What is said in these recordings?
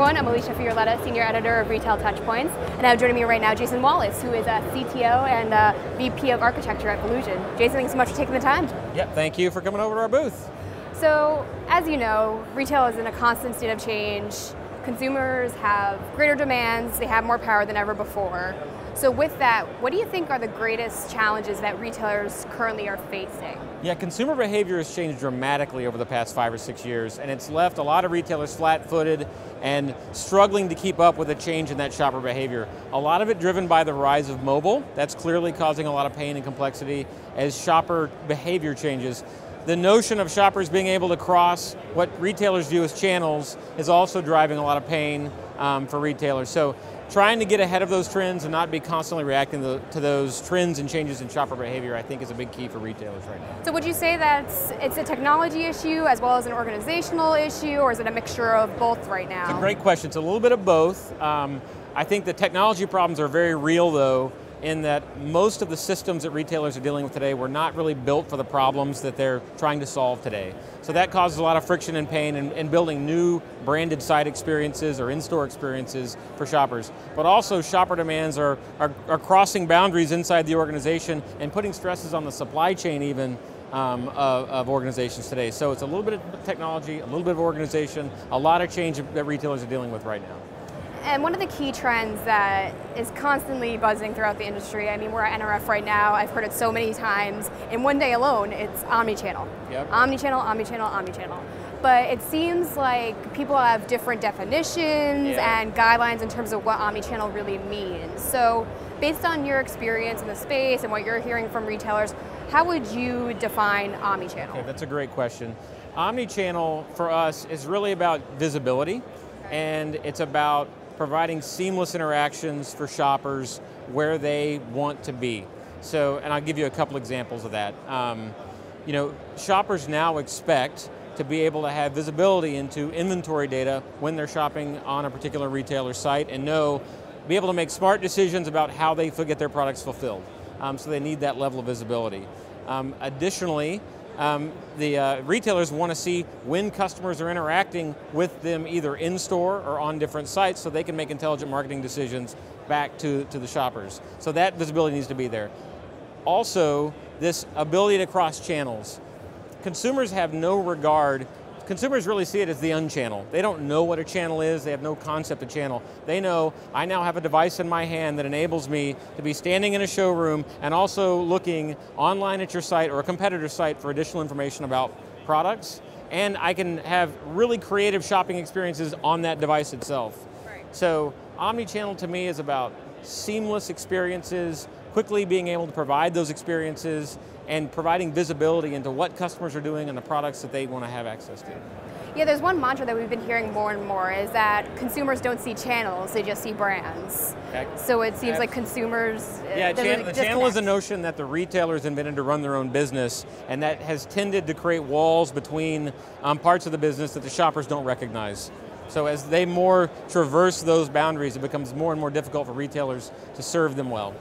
everyone, I'm Alicia Fiorletta, Senior Editor of Retail TouchPoints, and now joining me right now, Jason Wallis, who is a CTO and VP of Architecture at Volusion. Jason, thanks so much for taking the time. Yep, thank you for coming over to our booth. So, as you know, retail is in a constant state of change. Consumers have greater demands, they have more power than ever before. So with that, what do you think are the greatest challenges that retailers currently are facing? Yeah, consumer behavior has changed dramatically over the past 5 or 6 years, and it's left a lot of retailers flat-footed and struggling to keep up with the change in that shopper behavior. A lot of it driven by the rise of mobile. That's clearly causing a lot of pain and complexity as shopper behavior changes. The notion of shoppers being able to cross what retailers view as channels is also driving a lot of pain for retailers. So trying to get ahead of those trends and not be constantly reacting to those trends and changes in shopper behavior, I think, is a big key for retailers right now. So would you say that it's a technology issue as well as an organizational issue, or is it a mixture of both right now? It's a great question. It's a little bit of both. I think the technology problems are very real, though, in that most of the systems that retailers are dealing with today were not really built for the problems that they're trying to solve today. So that causes a lot of friction and pain in building new branded site experiences or in-store experiences for shoppers. But also shopper demands are crossing boundaries inside the organization and putting stresses on the supply chain even of organizations today. So it's a little bit of technology, a little bit of organization, a lot of change that retailers are dealing with right now. And one of the key trends that is constantly buzzing throughout the industry, I mean, we're at NRF right now, I've heard it so many times, in one day alone, it's omnichannel. Yep. Omnichannel, omnichannel, omnichannel. But it seems like people have different definitions and guidelines in terms of what omnichannel really means. So based on your experience in the space and what you're hearing from retailers, how would you define omnichannel? Okay, that's a great question. Omnichannel for us is really about visibility, and it's about providing seamless interactions for shoppers where they want to be. So, and I'll give you a couple examples of that. You know, shoppers now expect to be able to have visibility into inventory data when they're shopping on a particular retailer site and be able to make smart decisions about how they get their products fulfilled. So they need that level of visibility. Additionally, the retailers want to see when customers are interacting with them either in-store or on different sites so they can make intelligent marketing decisions back to the shoppers. So that visibility needs to be there. Also, this ability to cross channels. Consumers have no regard. Consumers really see it as the unchannel. They don't know what a channel is, they have no concept of channel. They know, I now have a device in my hand that enables me to be standing in a showroom and also looking online at your site or a competitor's site for additional information about products, and I can have really creative shopping experiences on that device itself. Right. So omnichannel to me is about seamless experiences, quickly being able to provide those experiences and providing visibility into what customers are doing and the products that they want to have access to. Yeah, there's one mantra that we've been hearing more and more is that consumers don't see channels, they just see brands. So it seems like consumers... Yeah, the channel is a notion that the retailers invented to run their own business, and that has tended to create walls between parts of the business that the shoppers don't recognize. So as they more traverse those boundaries, it becomes more and more difficult for retailers to serve them well.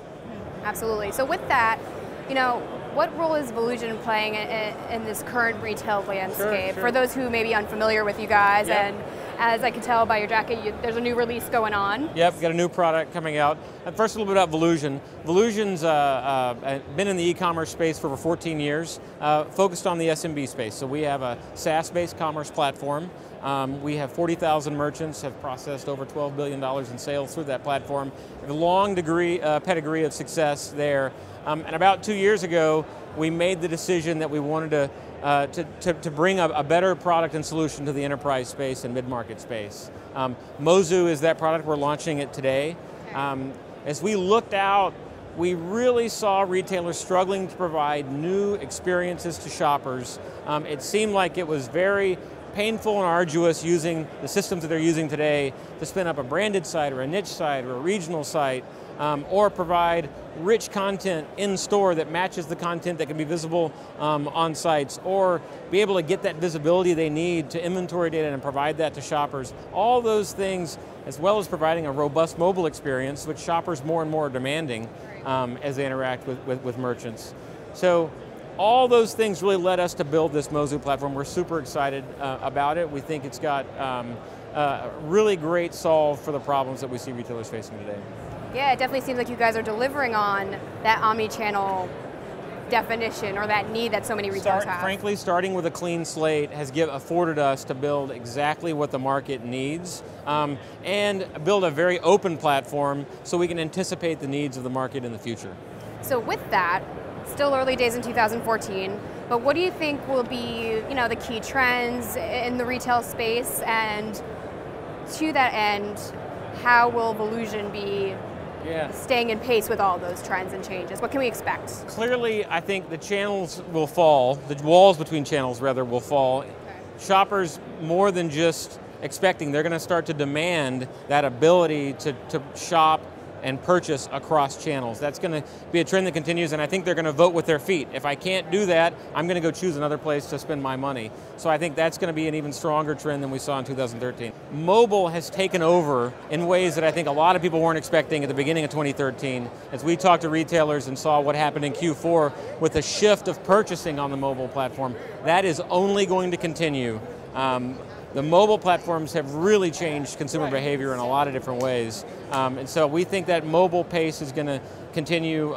Absolutely. So with that, you know, what role is Volusion playing in this current retail landscape? Sure. For those who may be unfamiliar with you guys, and as I can tell by your jacket, there's a new release going on. Yep, we've got a new product coming out. First, a little bit about Volusion. Volusion's been in the e-commerce space for over 14 years, focused on the SMB space. So we have a SaaS-based commerce platform. We have 40,000 merchants, have processed over $12 billion in sales through that platform. We have a long pedigree of success there. And about 2 years ago, we made the decision that we wanted to bring a better product and solution to the enterprise space and mid-market space. Mozu is that product. We're launching it today. As we looked out, we really saw retailers struggling to provide new experiences to shoppers. It seemed like it was very painful and arduous using the systems that they're using today to spin up a branded site or a niche site or a regional site, or provide rich content in store that matches the content that can be visible on sites, or be able to get that visibility they need to inventory data and provide that to shoppers. All those things, as well as providing a robust mobile experience, which shoppers more and more are demanding as they interact with merchants. So all those things really led us to build this Mozu platform. We're super excited about it. We think it's got a really great solve for the problems that we see retailers facing today. Yeah, it definitely seems like you guys are delivering on that omni-channel definition or that need that so many retailers have. Frankly, starting with a clean slate has afforded us to build exactly what the market needs and build a very open platform so we can anticipate the needs of the market in the future. So with that, still early days in 2014, but what do you think will be, the key trends in the retail space, and to that end, how will Volusion be staying in pace with all those trends and changes? What can we expect? Clearly, I think the channels will fall, the walls between channels rather will fall. Okay. Shoppers, more than just expecting, they're going to start to demand that ability to shop and purchase across channels. That's going to be a trend that continues, and I think they're going to vote with their feet. If I can't do that, I'm going to go choose another place to spend my money. So I think that's going to be an even stronger trend than we saw in 2013. Mobile has taken over in ways that I think a lot of people weren't expecting at the beginning of 2013. As we talked to retailers and saw what happened in Q4 with the shift of purchasing on the mobile platform, that is only going to continue. The mobile platforms have really changed consumer behavior in a lot of different ways. And so we think that mobile pace is going to continue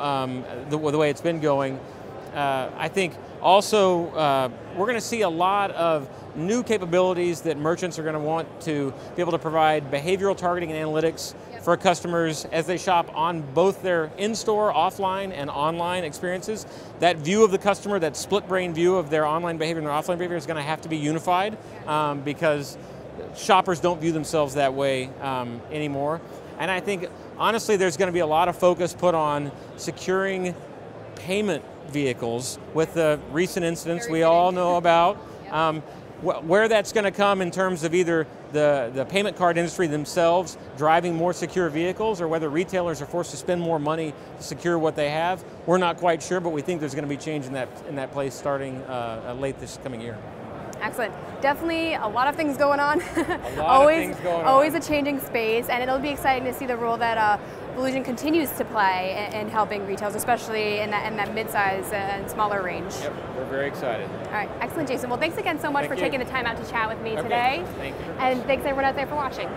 the way it's been going. I think also we're going to see a lot of new capabilities that merchants are going to want to be able to provide behavioral targeting and analytics for customers as they shop on both their in-store, offline, and online experiences. That view of the customer, that split-brain view of their online behavior and their offline behavior is going to have to be unified because shoppers don't view themselves that way anymore. And I think, honestly, there's going to be a lot of focus put on securing payment vehicles with the recent incidents we all know about. Where that's going to come in terms of either the payment card industry themselves driving more secure vehicles, or whether retailers are forced to spend more money to secure what they have, we're not quite sure, but we think there's going to be change in that place starting late this coming year. Excellent. Definitely a lot of things going on. Always a changing space, and it'll be exciting to see the role that Volusion continues to play in helping retailers, especially in that mid-size and smaller range. Yep, we're very excited. All right, excellent, Jason. Well, thanks again so much for taking the time out to chat with me today. Thank you. And thanks everyone out there for watching.